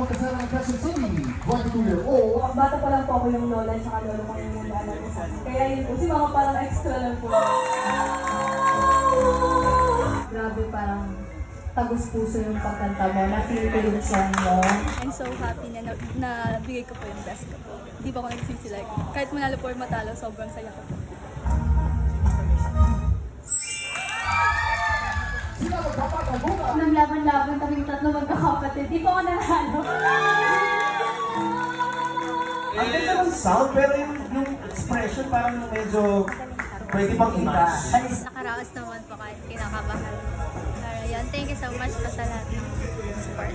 Kasama ng Quezon City, 22-year-old. Bata pa lang po ako yung lola at saka lolo ko yung nag-aaral ko sa akin. Kaya yun po, si mama parang extra lang po. Grabe, parang tagus puso yung pagkanta mo, na-feel ko yung song mo. I'm so happy na nabigay ko po yung best ko po. Hindi pa ako nagsiselect. Kahit manalo po or matalo, sobrang saya ko po. Nang laban-laban kaming tatlo magkakapatid, di pa ako nanalo. Ang ganda ng sound, pero yung expression parang medyo pwede pang i-match. Nakaraos naman po kahit kinakabahan. Pero yun, thank you so much po sa lahat ng support.